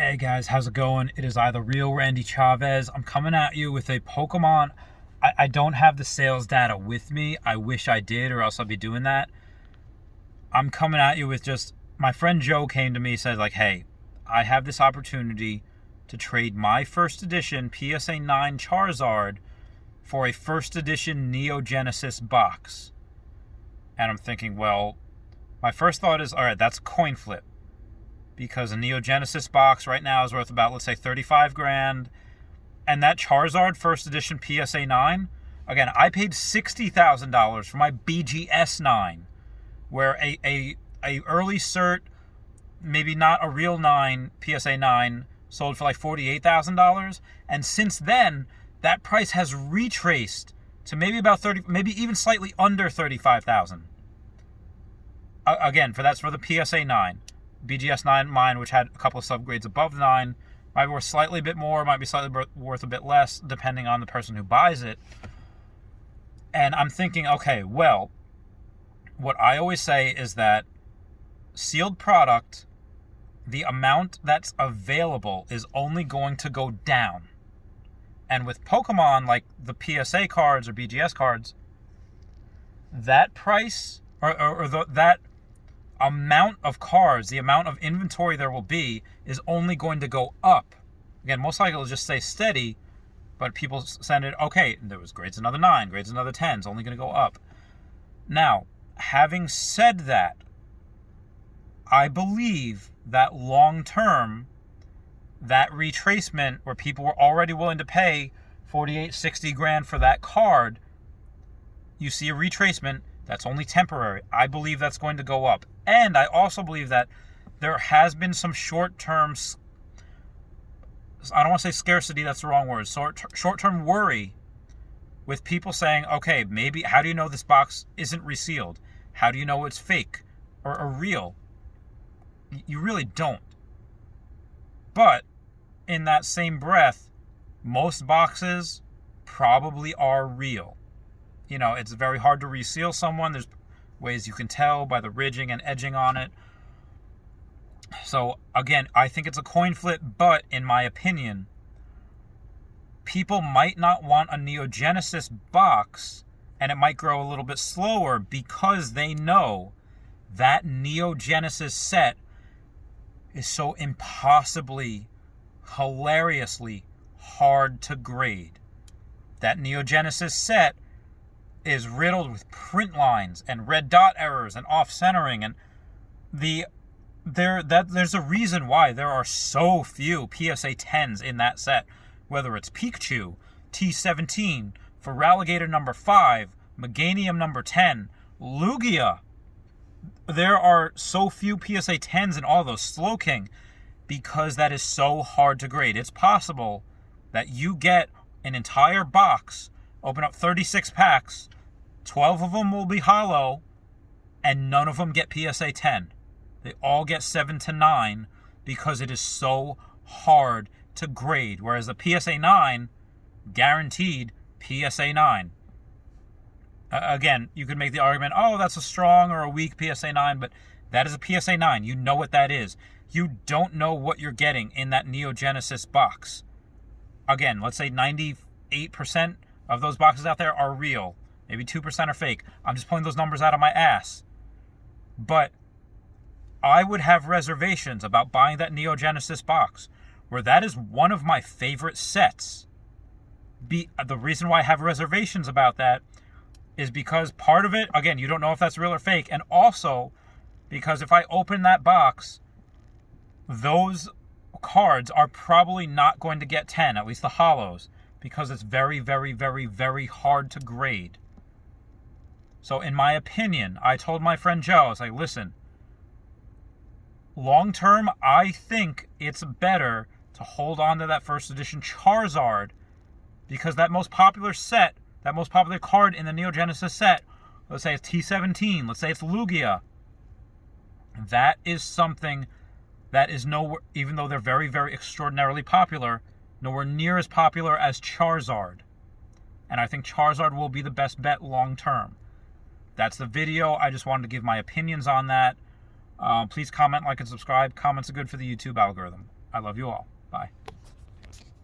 Hey guys, how's it going? It is I, the real Randy Chavez. I'm coming at you with a Pokemon. I don't have the sales data with me. I wish I did, or else I'd be doing that. I'm coming at you with just, my friend Joe came to me and said, like, hey, I have this opportunity to trade my first edition PSA 9 Charizard for a first edition Neo Genesis box. And I'm thinking, well, my first thought is, all right, that's a coin flip. Because a Neo Genesis box right now is worth about, let's say, 35 grand. And that Charizard first edition PSA 9, again, I paid $60,000 for my BGS 9, where a early cert, maybe not a real 9, PSA 9, sold for like $48,000. And since then, that price has retraced to maybe about 30, maybe even slightly under 35,000. Again, that's for the PSA 9. BGS 9, mine, which had a couple of subgrades above 9, might be worth slightly a bit more, might be slightly worth a bit less, depending on the person who buys it. And I'm thinking, okay, well, what I always say is that sealed product, the amount that's available is only going to go down. And with Pokemon, like the PSA cards or BGS cards, that price, that amount of cards, the amount of inventory there will be, is only going to go up. Again, most likely it'll just stay steady, but people send it, okay, there was grades another 9, grades another 10, it's only going to go up. Now, having said that, I believe that long term, that retracement where people were already willing to pay 48, 60 grand for that card, you see a retracement. That's only temporary. I believe that's going to go up. And I also believe that there has been some short-term, I don't want to say scarcity, that's the wrong word, short-term worry with people saying, okay, maybe, how do you know this box isn't resealed? How do you know it's fake or real? You really don't. But in that same breath, most boxes probably are real. You know, it's very hard to reseal someone. There's ways you can tell by the ridging and edging on it. So, again, I think it's a coin flip, but in my opinion, people might not want a Neo Genesis box, and it might grow a little bit slower because they know that Neo Genesis set is so impossibly, hilariously hard to grade. That Neo Genesis set is riddled with print lines and red dot errors and off-centering, and there's a reason why there are so few PSA 10s in that set, whether it's Pikachu, T17, Feraligatr number 5, Meganium number 10, Lugia. There are so few PSA 10s in all those, Slowking, because that is so hard to grade. It's possible that you get an entire box, open up 36 packs, 12 of them will be hollow, and none of them get PSA 10. They all get 7 to 9 because it is so hard to grade. Whereas the PSA 9, guaranteed PSA 9. Again, you could make the argument, oh, that's a strong or a weak PSA 9, but that is a PSA 9. You know what that is. You don't know what you're getting in that Neo Genesis box. Again, let's say 98% of those boxes out there are real. Maybe 2% are fake. I'm just pulling those numbers out of my ass. But I would have reservations about buying that Neo Genesis box, where that is one of my favorite sets. The reason why I have reservations about that is because part of it, again, you don't know if that's real or fake, and also because if I open that box, those cards are probably not going to get 10, at least the hollows, because it's very, very, very, very hard to grade. So in my opinion, I told my friend Joe, I was like, listen, long term, I think it's better to hold on to that first edition Charizard, because that most popular set, that most popular card in the Neo Genesis set, let's say it's T17, let's say it's Lugia, that is something that is nowhere, even though they're very, very extraordinarily popular, nowhere near as popular as Charizard. And I think Charizard will be the best bet long term. That's the video. I just wanted to give my opinions on that. Please comment, like, and subscribe. Comments are good for the YouTube algorithm. I love you all. Bye.